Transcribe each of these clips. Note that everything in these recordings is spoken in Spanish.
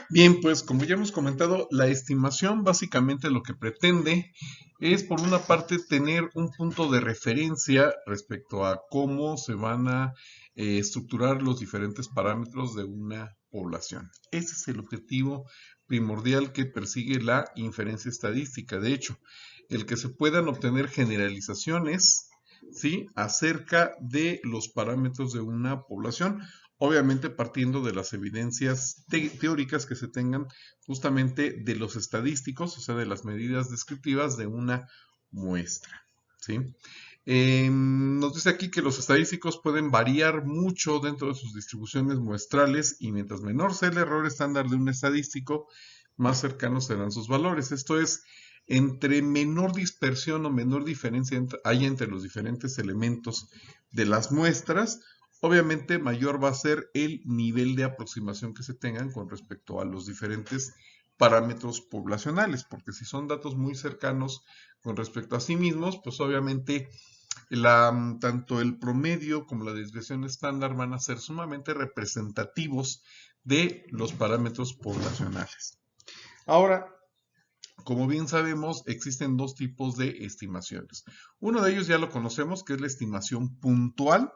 Bien, pues como ya hemos comentado, la estimación básicamente lo que pretende es, por una parte, tener un punto de referencia respecto a cómo se van a estructurar los diferentes parámetros de una población. Ese es el objetivo primordial que persigue la inferencia estadística. De hecho, el que se puedan obtener generalizaciones, ¿sí?, acerca de los parámetros de una población, obviamente partiendo de las evidencias teóricas que se tengan justamente de los estadísticos, o sea, de las medidas descriptivas de una muestra, ¿sí? Nos dice aquí que los estadísticos pueden variar mucho dentro de sus distribuciones muestrales y mientras menor sea el error estándar de un estadístico, más cercanos serán sus valores. Esto es, entre menor dispersión o menor diferencia haya entre los diferentes elementos de las muestras, obviamente mayor va a ser el nivel de aproximación que se tengan con respecto a los diferentes parámetros poblacionales, porque si son datos muy cercanos con respecto a sí mismos, pues obviamente tanto el promedio como la desviación estándar van a ser sumamente representativos de los parámetros poblacionales. Ahora, como bien sabemos, existen dos tipos de estimaciones. Uno de ellos ya lo conocemos, que es la estimación puntual,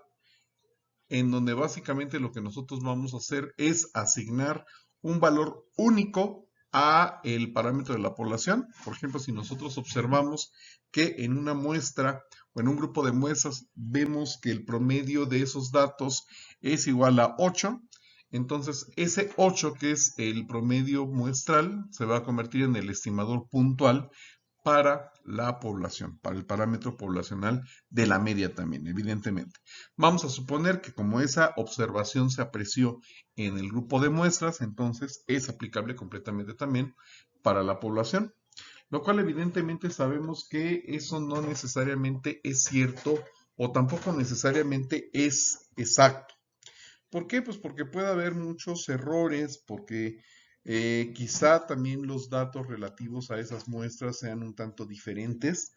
en donde básicamente lo que nosotros vamos a hacer es asignar un valor único a el parámetro de la población. Por ejemplo, si nosotros observamos que en una muestra o en un grupo de muestras vemos que el promedio de esos datos es igual a 8, entonces ese 8, que es el promedio muestral, se va a convertir en el estimador puntual para la población, para el parámetro poblacional de la media también, evidentemente. Vamos a suponer que como esa observación se apreció en el grupo de muestras, entonces es aplicable completamente también para la población, lo cual evidentemente sabemos que eso no necesariamente es cierto o tampoco necesariamente es exacto. ¿Por qué? Pues porque puede haber muchos errores, porque quizá también los datos relativos a esas muestras sean un tanto diferentes.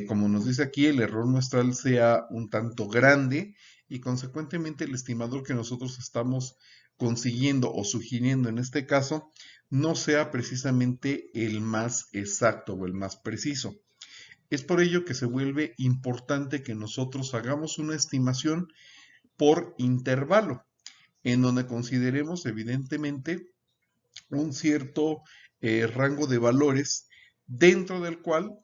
Como nos dice aquí, el error muestral sea un tanto grande y consecuentemente el estimador que nosotros estamos consiguiendo o sugiriendo en este caso no sea precisamente el más exacto o el más preciso. Es por ello que se vuelve importante que nosotros hagamos una estimación por intervalo, en donde consideremos evidentemente un cierto rango de valores dentro del cual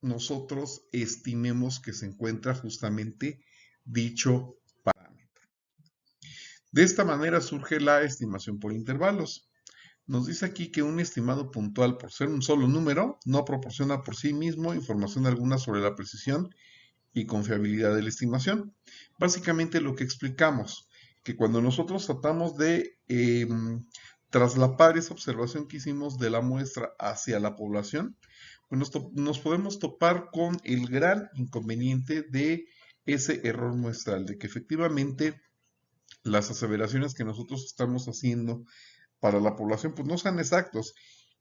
nosotros estimemos que se encuentra justamente dicho parámetro. De esta manera surge la estimación por intervalos. Nos dice aquí que un estimado puntual, por ser un solo número, no proporciona por sí mismo información alguna sobre la precisión y confiabilidad de la estimación. Básicamente lo que explicamos, que cuando nosotros tratamos de traslapar esa observación que hicimos de la muestra hacia la población, pues nos podemos topar con el gran inconveniente de ese error muestral, de que efectivamente las aseveraciones que nosotros estamos haciendo para la población pues no sean exactos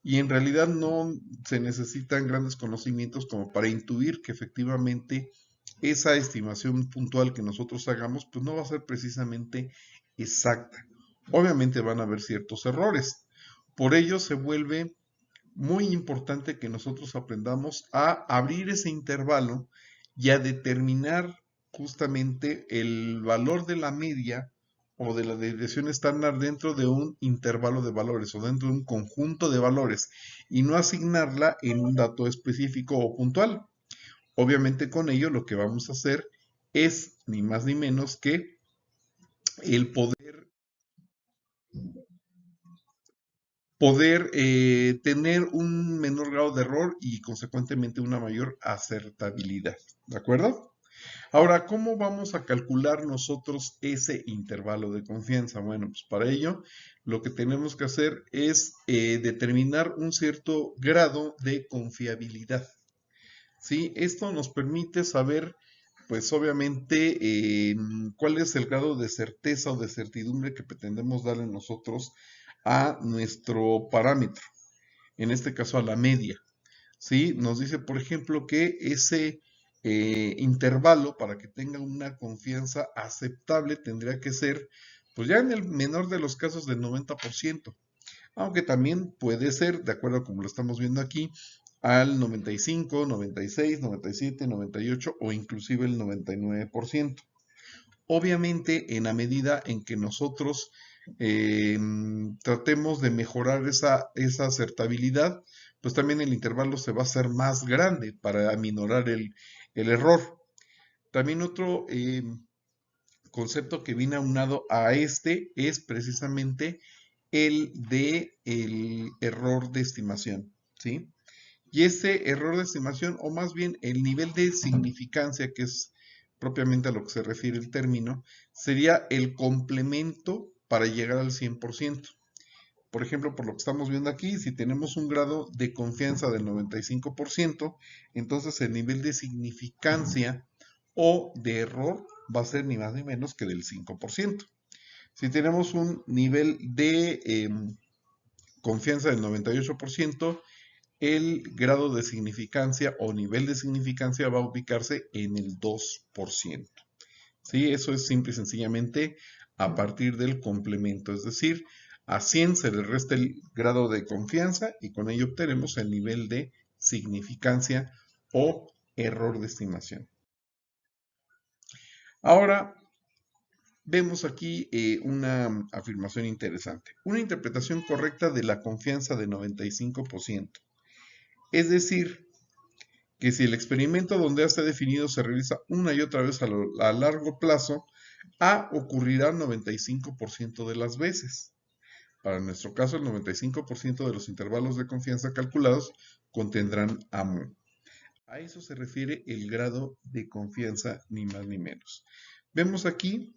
y en realidad no se necesitan grandes conocimientos como para intuir que efectivamente esa estimación puntual que nosotros hagamos pues no va a ser precisamente exacta. Obviamente van a haber ciertos errores. Por ello se vuelve muy importante que nosotros aprendamos a abrir ese intervalo y a determinar justamente el valor de la media o de la desviación estándar dentro de un intervalo de valores o dentro de un conjunto de valores y no asignarla en un dato específico o puntual. Obviamente con ello lo que vamos a hacer es ni más ni menos que el poder tener un menor grado de error y consecuentemente una mayor acertabilidad. ¿De acuerdo? Ahora, ¿cómo vamos a calcular nosotros ese intervalo de confianza? Bueno, pues para ello lo que tenemos que hacer es determinar un cierto grado de confiabilidad. ¿Sí? Esto nos permite saber, pues obviamente, cuál es el grado de certeza o de certidumbre que pretendemos darle nosotros a nuestro parámetro, en este caso a la media. ¿Sí? Nos dice, por ejemplo, que ese intervalo para que tenga una confianza aceptable tendría que ser, pues ya en el menor de los casos del 90%. aunque también puede ser, de acuerdo a como lo estamos viendo aquí, al 95, 96, 97, 98 o inclusive el 99%. Obviamente, en la medida en que nosotros tratemos de mejorar esa acertabilidad, pues también el intervalo se va a hacer más grande para aminorar el error. También otro concepto que viene aunado a este es precisamente el de el error de estimación, ¿sí? Y ese error de estimación, o más bien el nivel de significancia, que es propiamente a lo que se refiere el término, sería el complemento para llegar al 100%. Por ejemplo, por lo que estamos viendo aquí, si tenemos un grado de confianza del 95%, entonces el nivel de significancia o de error va a ser ni más ni menos que del 5%. Si tenemos un nivel de confianza del 98%, el grado de significancia o nivel de significancia va a ubicarse en el 2%. ¿Sí? Eso es simple y sencillamente a partir del complemento, es decir, a 100 se le resta el grado de confianza y con ello obtenemos el nivel de significancia o error de estimación. Ahora, vemos aquí una afirmación interesante. Una interpretación correcta de la confianza de 95%. Es decir, que si el experimento donde A está definido se realiza una y otra vez a largo plazo, A ocurrirá 95% de las veces. Para nuestro caso, el 95% de los intervalos de confianza calculados contendrán a mu. A eso se refiere el grado de confianza, ni más ni menos. Vemos aquí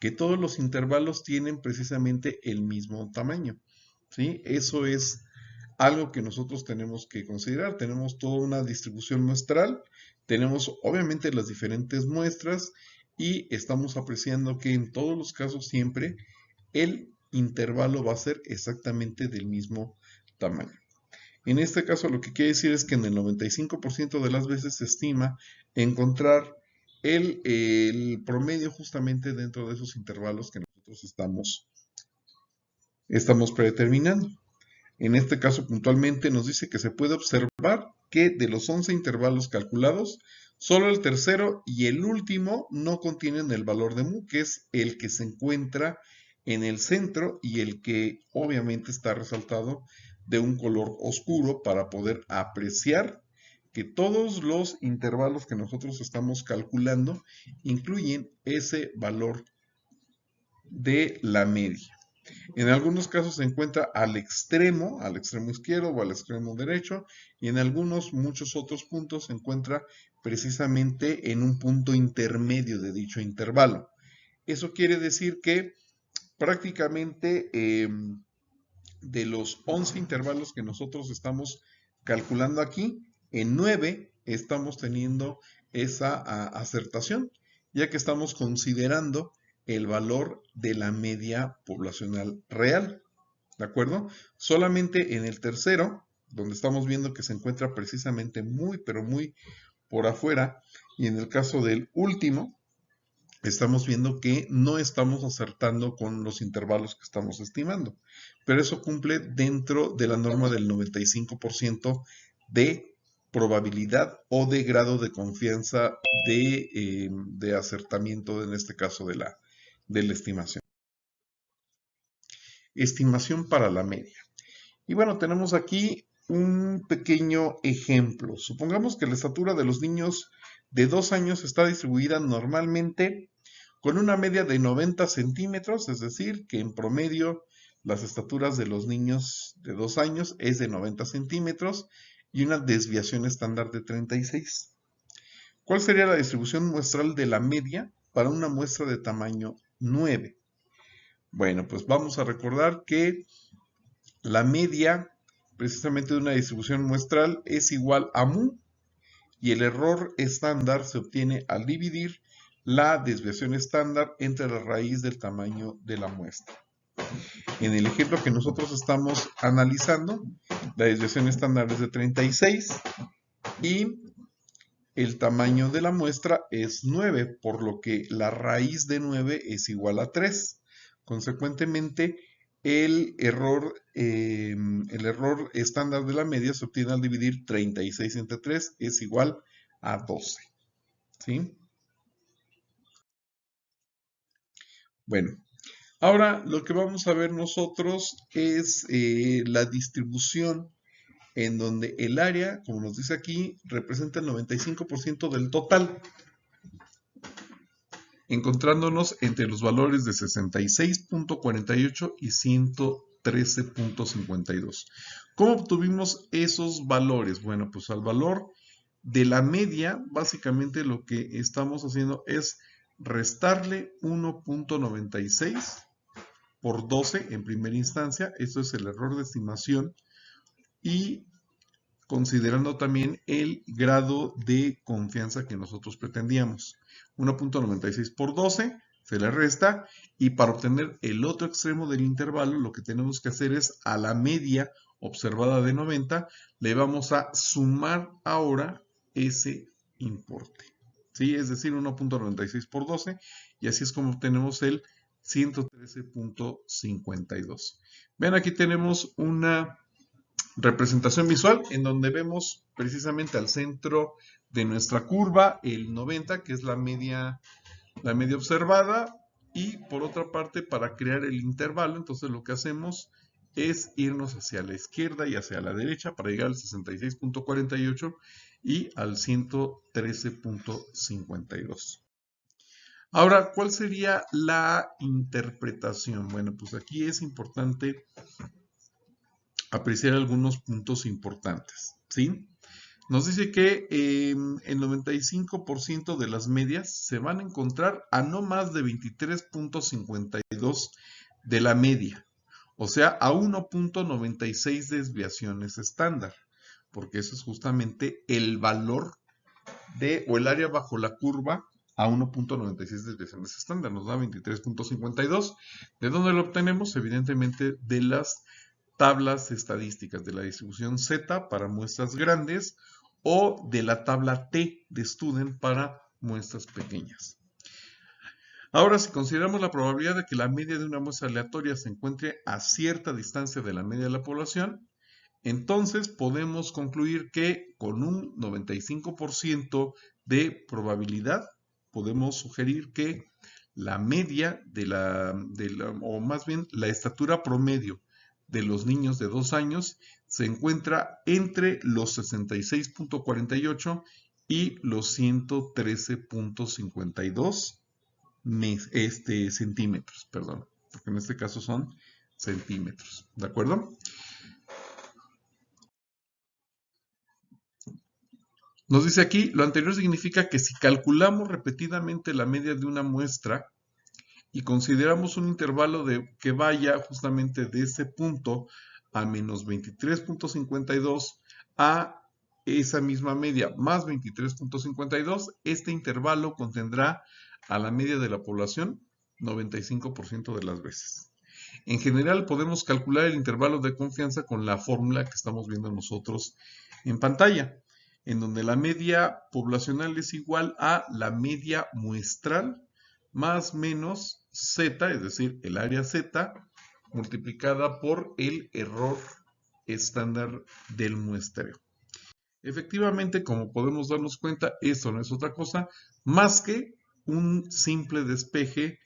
que todos los intervalos tienen precisamente el mismo tamaño, ¿sí? Eso es algo que nosotros tenemos que considerar. Tenemos toda una distribución muestral, tenemos obviamente las diferentes muestras y estamos apreciando que en todos los casos siempre el intervalo va a ser exactamente del mismo tamaño. En este caso lo que quiere decir es que en el 95% de las veces se estima encontrar el promedio justamente dentro de esos intervalos que nosotros estamos predeterminando. En este caso puntualmente nos dice que se puede observar que de los 11 intervalos calculados, solo el tercero y el último no contienen el valor de mu, que es el que se encuentra en el centro y el que obviamente está resaltado de un color oscuro para poder apreciar que todos los intervalos que nosotros estamos calculando incluyen ese valor de la media. En algunos casos se encuentra al extremo izquierdo o al extremo derecho, y en muchos otros puntos se encuentra precisamente en un punto intermedio de dicho intervalo. Eso quiere decir que prácticamente de los 11 intervalos que nosotros estamos calculando aquí, en 9 estamos teniendo esa acertación, ya que estamos considerando el valor de la media poblacional real, ¿de acuerdo? Solamente en el tercero, donde estamos viendo que se encuentra precisamente muy, pero muy por afuera, y en el caso del último, estamos viendo que no estamos acertando con los intervalos que estamos estimando, pero eso cumple dentro de la norma del 95% de probabilidad o de grado de confianza de acertamiento, en este caso de la estimación. Estimación para la media. Y bueno, tenemos aquí un pequeño ejemplo. Supongamos que la estatura de los niños de 2 años está distribuida normalmente con una media de 90 centímetros, es decir, que en promedio las estaturas de los niños de 2 años es de 90 centímetros y una desviación estándar de 36. ¿Cuál sería la distribución muestral de la media para una muestra de tamaño 9? Bueno, pues vamos a recordar que la media precisamente de una distribución muestral es igual a mu y el error estándar se obtiene al dividir la desviación estándar entre la raíz del tamaño de la muestra. En el ejemplo que nosotros estamos analizando, la desviación estándar es de 36 y el tamaño de la muestra es 9, por lo que la raíz de 9 es igual a 3. Consecuentemente, el error estándar de la media se obtiene al dividir 36 entre 3, es igual a 12. ¿Sí? Bueno, ahora lo que vamos a ver nosotros es la distribución en donde el área, como nos dice aquí, representa el 95% del total, encontrándonos entre los valores de 66.48 y 113.52. ¿Cómo obtuvimos esos valores? Bueno, pues al valor de la media, básicamente lo que estamos haciendo es restarle 1.96 por 12 en primera instancia. Esto es el error de estimación. Y considerando también el grado de confianza que nosotros pretendíamos. 1.96 por 12 se le resta, y para obtener el otro extremo del intervalo lo que tenemos que hacer es a la media observada de 90 le vamos a sumar ahora ese importe. ¿Sí? Es decir, 1.96 por 12, y así es como obtenemos el 113.52. Vean, aquí tenemos una representación visual en donde vemos precisamente al centro de nuestra curva el 90, que es la media observada, y por otra parte, para crear el intervalo, entonces lo que hacemos es irnos hacia la izquierda y hacia la derecha para llegar al 66.48 y al 113.52. Ahora, ¿cuál sería la interpretación? Bueno, pues aquí es importante apreciar algunos puntos importantes, ¿sí? Nos dice que el 95% de las medias se van a encontrar a no más de 23.52 de la media, o sea, a 1.96 desviaciones estándar, porque eso es justamente el valor o el área bajo la curva a 1.96 desviaciones estándar, nos da 23.52. ¿De dónde lo obtenemos? Evidentemente de las tablas estadísticas de la distribución Z para muestras grandes o de la tabla T de Student para muestras pequeñas. Ahora, si consideramos la probabilidad de que la media de una muestra aleatoria se encuentre a cierta distancia de la media de la población, entonces podemos concluir que con un 95% de probabilidad podemos sugerir que la media o más bien la estatura promedio de los niños de 2 años se encuentra entre los 66.48 y los 113.52 centímetros, perdón, porque en este caso son centímetros, ¿de acuerdo? Nos dice aquí, lo anterior significa que si calculamos repetidamente la media de una muestra y consideramos un intervalo que vaya justamente de ese punto a menos 23.52 a esa misma media más 23.52, este intervalo contendrá a la media de la población 95% de las veces. En general podemos calcular el intervalo de confianza con la fórmula que estamos viendo nosotros en pantalla, en donde la media poblacional es igual a la media muestral más menos Z, es decir, el área Z, multiplicada por el error estándar del muestreo. Efectivamente, como podemos darnos cuenta, esto no es otra cosa más que un simple despeje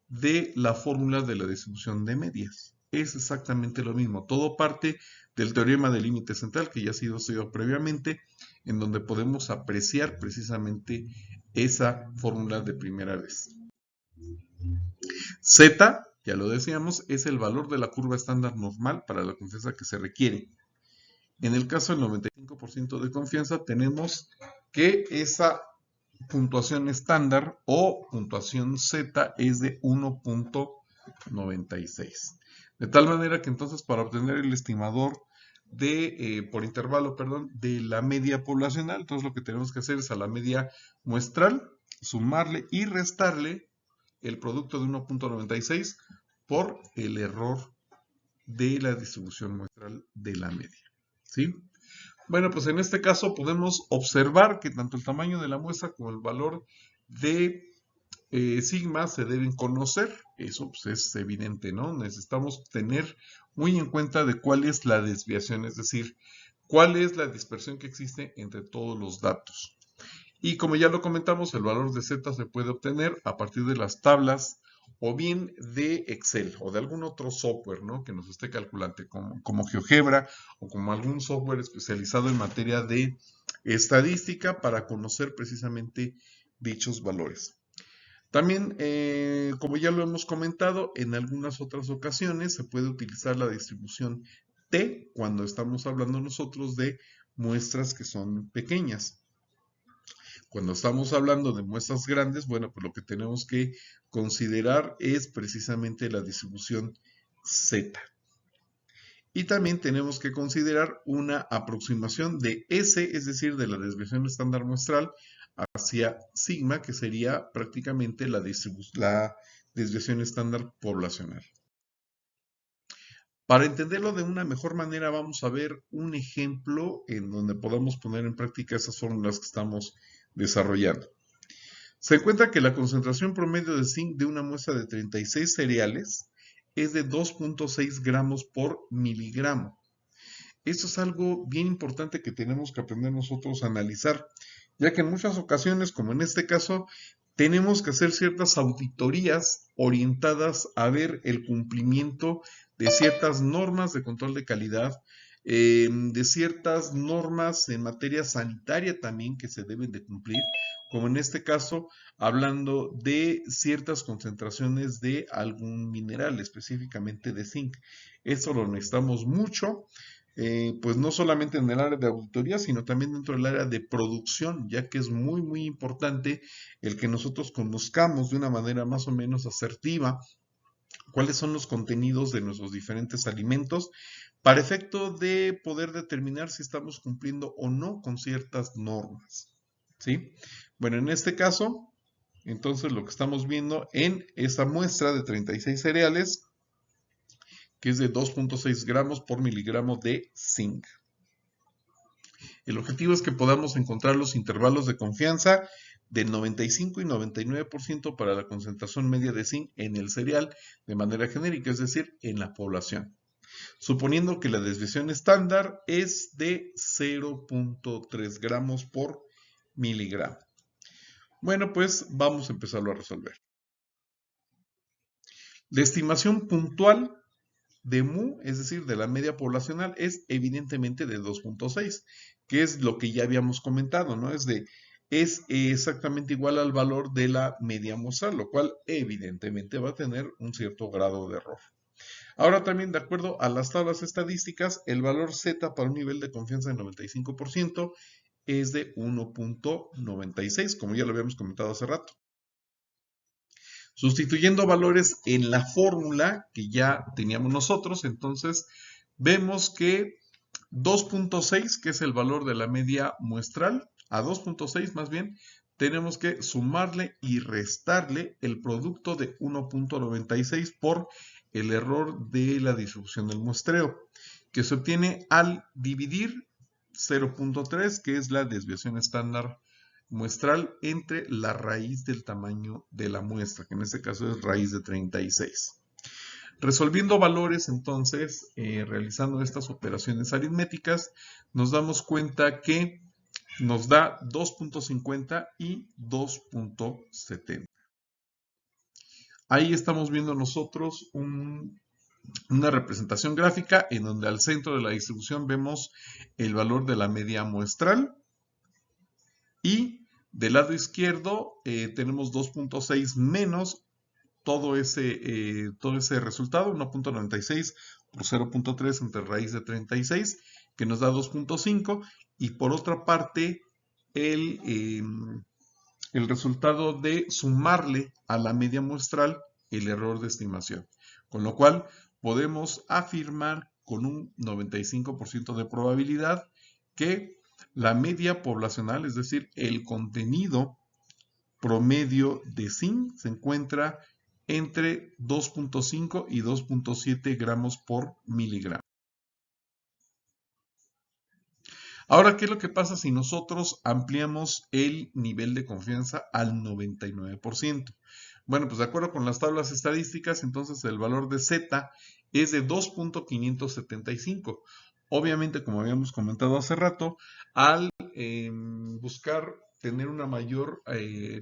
de la fórmula de la distribución de medias. Es exactamente lo mismo. Todo parte del teorema del límite central que ya ha sido estudiado previamente, en donde podemos apreciar precisamente esa fórmula de primera vez. Z, ya lo decíamos, es el valor de la curva estándar normal para la confianza que se requiere. En el caso del 95% de confianza, tenemos que esa puntuación estándar o puntuación Z es de 1.96. De tal manera que entonces para obtener el estimador por intervalo, de la media poblacional, entonces lo que tenemos que hacer es a la media muestral sumarle y restarle el producto de 1.96 por el error de la distribución muestral de la media. ¿Sí? Bueno, pues en este caso podemos observar que tanto el tamaño de la muestra como el valor de sigma se deben conocer, eso pues, es evidente, ¿no? Necesitamos tener muy en cuenta de cuál es la desviación, es decir, cuál es la dispersión que existe entre todos los datos. Y como ya lo comentamos, el valor de z se puede obtener a partir de las tablas o bien de Excel o de algún otro software, ¿no? Que nos esté calculando, como GeoGebra o como algún software especializado en materia de estadística para conocer precisamente dichos valores. También, como ya lo hemos comentado, en algunas otras ocasiones se puede utilizar la distribución T cuando estamos hablando nosotros de muestras que son pequeñas. Cuando estamos hablando de muestras grandes, bueno, pues lo que tenemos que considerar es precisamente la distribución Z. Y también tenemos que considerar una aproximación de S, es decir, de la desviación estándar muestral hacia sigma, que sería prácticamente la desviación estándar poblacional. Para entenderlo de una mejor manera, vamos a ver un ejemplo en donde podamos poner en práctica esas fórmulas que estamos desarrollando. Se encuentra que la concentración promedio de zinc de una muestra de 36 cereales es de 2.6 gramos por miligramo. Esto es algo bien importante que tenemos que aprender nosotros a analizar, ya que en muchas ocasiones, como en este caso, tenemos que hacer ciertas auditorías orientadas a ver el cumplimiento de ciertas normas de control de calidad, de ciertas normas en materia sanitaria también que se deben de cumplir, como en este caso, hablando de ciertas concentraciones de algún mineral, específicamente de zinc. Esto lo necesitamos mucho. Pues no solamente en el área de auditoría, sino también dentro del área de producción, ya que es muy, muy importante el que nosotros conozcamos de una manera más o menos asertiva cuáles son los contenidos de nuestros diferentes alimentos para efecto de poder determinar si estamos cumpliendo o no con ciertas normas. ¿Sí? Bueno, en este caso, entonces lo que estamos viendo en esa muestra de 36 cereales, que es de 2.6 gramos por miligramo de zinc. El objetivo es que podamos encontrar los intervalos de confianza del 95 y 99% para la concentración media de zinc en el cereal de manera genérica, es decir, en la población. Suponiendo que la desviación estándar es de 0.3 gramos por miligramo. Bueno, pues vamos a empezarlo a resolver. La estimación puntual de mu, es decir, de la media poblacional, es evidentemente de 2.6, que es lo que ya habíamos comentado, ¿no? Es exactamente igual al valor de la media muestral, lo cual evidentemente va a tener un cierto grado de error. Ahora también, de acuerdo a las tablas estadísticas, el valor Z para un nivel de confianza de 95% es de 1.96, como ya lo habíamos comentado hace rato. Sustituyendo valores en la fórmula que ya teníamos nosotros, entonces vemos que 2.6, que es el valor de la media muestral, a 2.6 más bien, tenemos que sumarle y restarle el producto de 1.96 por el error de la distribución del muestreo, que se obtiene al dividir 0.3, que es la desviación estándar muestral entre la raíz del tamaño de la muestra, que en este caso es raíz de 36. Resolviendo valores, entonces, realizando estas operaciones aritméticas, nos damos cuenta que nos da 2.50 y 2.70. Ahí estamos viendo nosotros una representación gráfica en donde al centro de la distribución vemos el valor de la media muestral y del lado izquierdo tenemos 2.6 menos todo ese resultado, 1.96 por 0.3 entre raíz de 36, que nos da 2.5, y por otra parte el resultado de sumarle a la media muestral el error de estimación, con lo cual podemos afirmar con un 95% de probabilidad que la media poblacional, es decir, el contenido promedio de zinc se encuentra entre 2.5 y 2.7 gramos por miligramo. Ahora, ¿qué es lo que pasa si nosotros ampliamos el nivel de confianza al 99%? Bueno, pues de acuerdo con las tablas estadísticas, entonces el valor de Z es de 2.575. Obviamente, como habíamos comentado hace rato, al buscar tener una mayor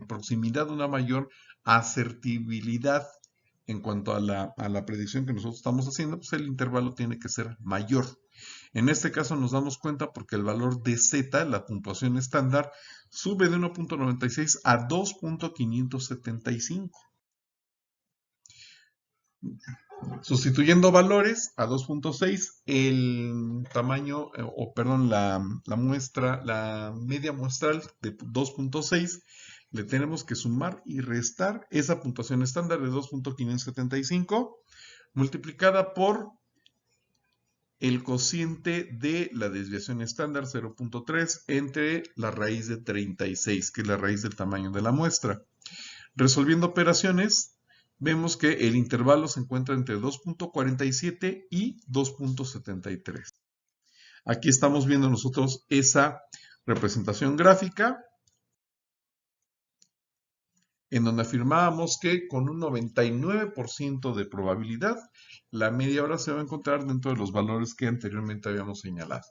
proximidad, una mayor asertibilidad en cuanto a la predicción que nosotros estamos haciendo, pues el intervalo tiene que ser mayor. En este caso nos damos cuenta porque el valor de Z, la puntuación estándar, sube de 1.96 a 2.575. Sustituyendo valores a 2.6, el tamaño, perdón, la muestra, la media muestral de 2.6, le tenemos que sumar y restar esa puntuación estándar de 2.575 multiplicada por el cociente de la desviación estándar 0.3 entre la raíz de 36, que es la raíz del tamaño de la muestra. Resolviendo operaciones, vemos que el intervalo se encuentra entre 2.47 y 2.73. Aquí estamos viendo nosotros esa representación gráfica en donde afirmábamos que con un 99% de probabilidad, la media hora se va a encontrar dentro de los valores que anteriormente habíamos señalado.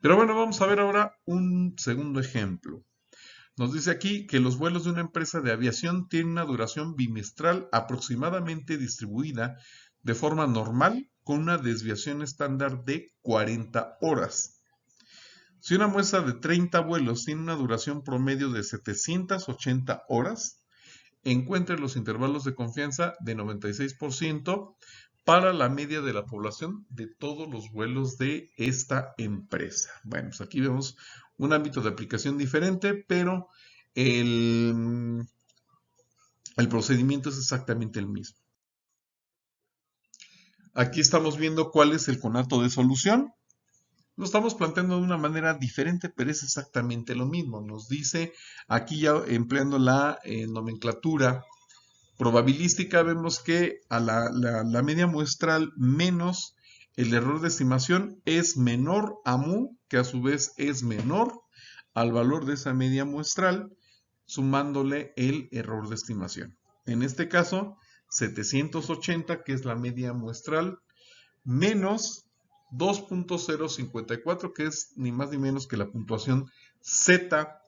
Pero bueno, vamos a ver ahora un segundo ejemplo. Nos dice aquí que los vuelos de una empresa de aviación tienen una duración bimestral aproximadamente distribuida de forma normal con una desviación estándar de 40 horas. Si una muestra de 30 vuelos tiene una duración promedio de 780 horas, encuentre los intervalos de confianza de 96% para la media de la población de todos los vuelos de esta empresa. Bueno, pues aquí vemos un ámbito de aplicación diferente, pero el procedimiento es exactamente el mismo. Aquí estamos viendo cuál es el conato de solución. Lo estamos planteando de una manera diferente, pero es exactamente lo mismo. Nos dice, aquí ya empleando la nomenclatura probabilística, vemos que a la media muestral menos el error de estimación es menor a mu, que a su vez es menor al valor de esa media muestral, sumándole el error de estimación. En este caso, 780, que es la media muestral, menos 2.054, que es ni más ni menos que la puntuación Z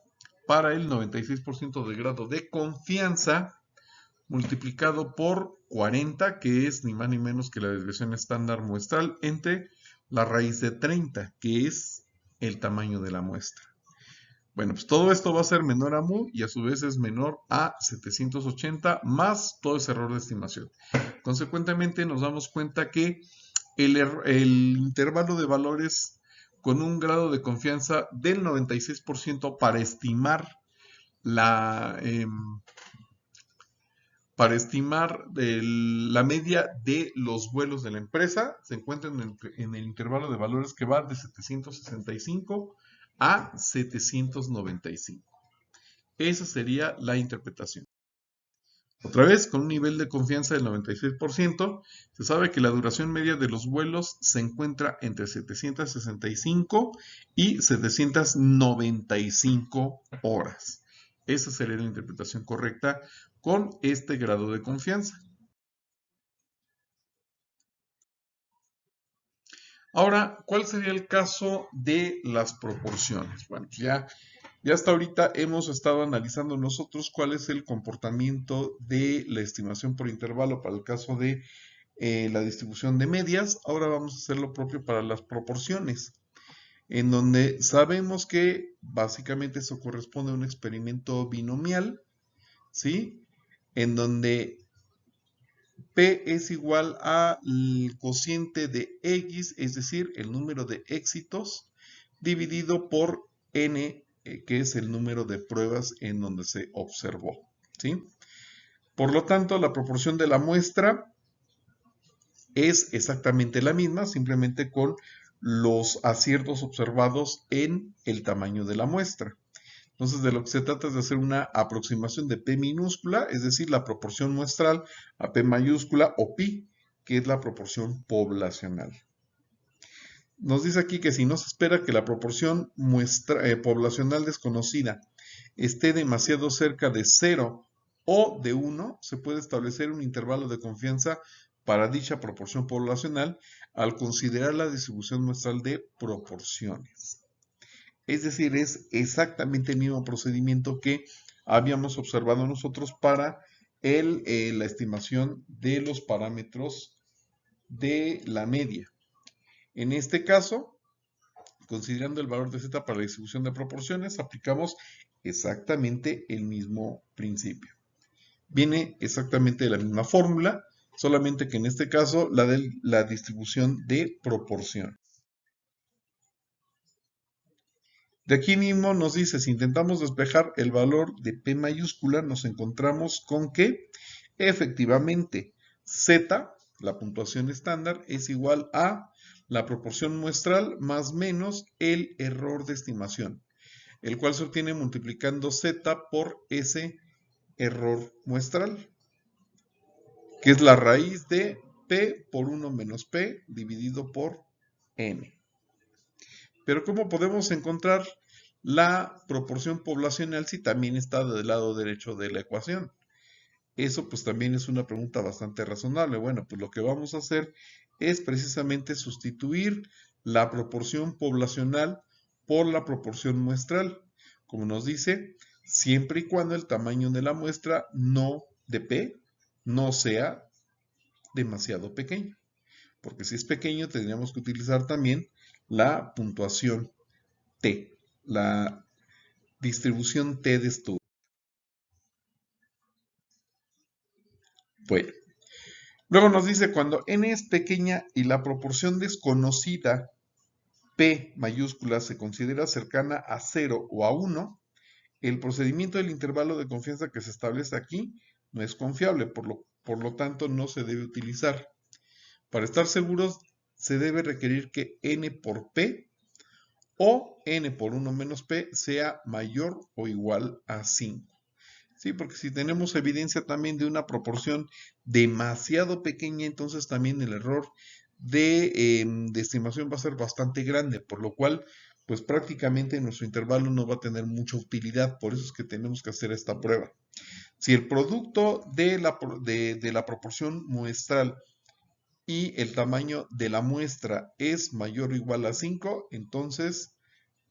para el 96% de grado de confianza, multiplicado por 40, que es ni más ni menos que la desviación estándar muestral, entre la raíz de 30, que es el tamaño de la muestra. Bueno, pues todo esto va a ser menor a mu y a su vez es menor a 780 más todo ese error de estimación. Consecuentemente nos damos cuenta que el intervalo de valores con un grado de confianza del 96% para estimar la media de los vuelos de la empresa se encuentra en el intervalo de valores que va de 765 a 795. Esa sería la interpretación. Otra vez, con un nivel de confianza del 96%, se sabe que la duración media de los vuelos se encuentra entre 765 y 795 horas. Esa sería la interpretación correcta con este grado de confianza. Ahora, ¿cuál sería el caso de las proporciones? Bueno, ya hasta ahorita hemos estado analizando nosotros cuál es el comportamiento de la estimación por intervalo para el caso de la distribución de medias. Ahora vamos a hacer lo propio para las proporciones, en donde sabemos que básicamente eso corresponde a un experimento binomial, ¿sí? En donde P es igual al cociente de X, es decir, el número de éxitos, dividido por N, que es el número de pruebas en donde se observó, ¿sí? Por lo tanto, la proporción de la muestra es exactamente la misma, simplemente con los aciertos observados en el tamaño de la muestra. Entonces, de lo que se trata es de hacer una aproximación de P minúscula, es decir, la proporción muestral, a P mayúscula o pi, que es la proporción poblacional. Nos dice aquí que si no se espera que la proporción poblacional desconocida esté demasiado cerca de 0 o de 1, se puede establecer un intervalo de confianza para dicha proporción poblacional al considerar la distribución muestral de proporciones. Es decir, es exactamente el mismo procedimiento que habíamos observado nosotros para la estimación de los parámetros de la media. En este caso, considerando el valor de z para la distribución de proporciones, aplicamos exactamente el mismo principio. Viene exactamente de la misma fórmula, solamente que en este caso la de la distribución de proporciones. De aquí mismo nos dice, si intentamos despejar el valor de P mayúscula, nos encontramos con que efectivamente Z, la puntuación estándar, es igual a la proporción muestral más menos el error de estimación, el cual se obtiene multiplicando Z por ese error muestral, que es la raíz de P por 1 menos P dividido por N. Pero ¿cómo podemos encontrar la proporción poblacional si también está del lado derecho de la ecuación? Eso pues también es una pregunta bastante razonable. Bueno, pues lo que vamos a hacer es precisamente sustituir la proporción poblacional por la proporción muestral. Como nos dice, siempre y cuando el tamaño de la muestra de P no sea demasiado pequeño. Porque si es pequeño tendríamos que utilizar también la puntuación T, la distribución T de estudio. Bueno, luego nos dice cuando n es pequeña y la proporción desconocida P mayúscula se considera cercana a 0 o a 1, el procedimiento del intervalo de confianza que se establece aquí no es confiable, por lo tanto no se debe utilizar. Para estar seguros se debe requerir que n por P o n por 1 menos P sea mayor o igual a 5. Sí, porque si tenemos evidencia también de una proporción demasiado pequeña, entonces también el error de estimación va a ser bastante grande, por lo cual, pues prácticamente nuestro intervalo no va a tener mucha utilidad, por eso es que tenemos que hacer esta prueba. Si el producto de la proporción muestral y el tamaño de la muestra es mayor o igual a 5, entonces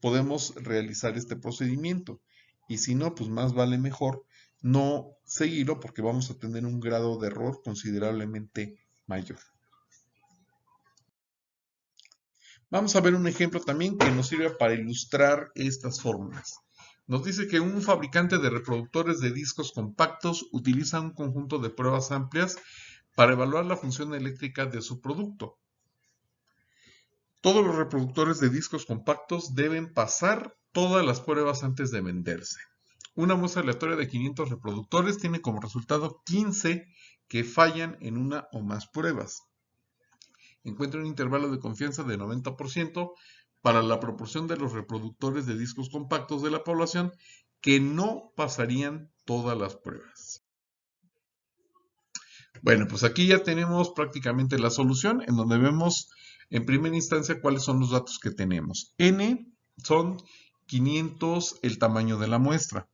podemos realizar este procedimiento. Y si no, pues más vale mejor no seguirlo porque vamos a tener un grado de error considerablemente mayor. Vamos a ver un ejemplo también que nos sirve para ilustrar estas fórmulas. Nos dice que un fabricante de reproductores de discos compactos utiliza un conjunto de pruebas amplias para evaluar la función eléctrica de su producto. Todos los reproductores de discos compactos deben pasar todas las pruebas antes de venderse. Una muestra aleatoria de 500 reproductores tiene como resultado 15 que fallan en una o más pruebas. Encuentra un intervalo de confianza de 90% para la proporción de los reproductores de discos compactos de la población que no pasarían todas las pruebas. Bueno, pues aquí ya tenemos prácticamente la solución en donde vemos en primera instancia cuáles son los datos que tenemos. N son 500 el tamaño de la muestra.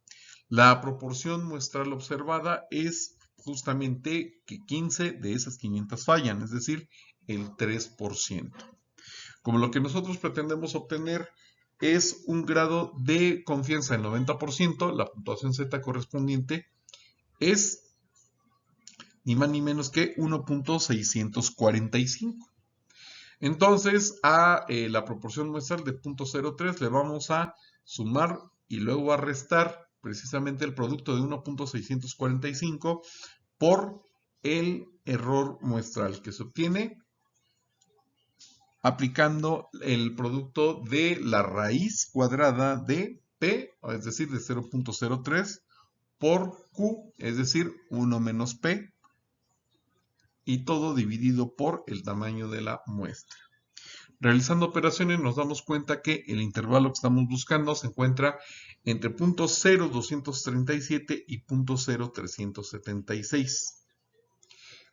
La proporción muestral observada es justamente que 15 de esas 500 fallan, es decir, el 3%. Como lo que nosotros pretendemos obtener es un grado de confianza del 90%, la puntuación Z correspondiente es ni más ni menos que 1.645. Entonces, a la proporción muestral de 0.03 le vamos a sumar y luego a restar precisamente el producto de 1.645 por el error muestral que se obtiene aplicando el producto de la raíz cuadrada de P, es decir, de 0.03 por Q, es decir, 1 menos P, y todo dividido por el tamaño de la muestra. Realizando operaciones nos damos cuenta que el intervalo que estamos buscando se encuentra entre 0.0237 y 0.0376.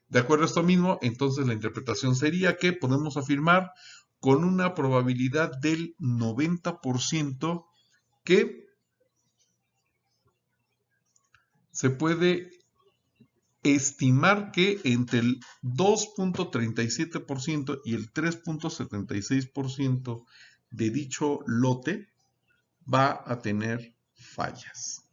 De acuerdo a esto mismo, entonces la interpretación sería que podemos afirmar con una probabilidad del 90% que se puede estimar que entre el 2.37% y el 3.76% de dicho lote va a tener fallas.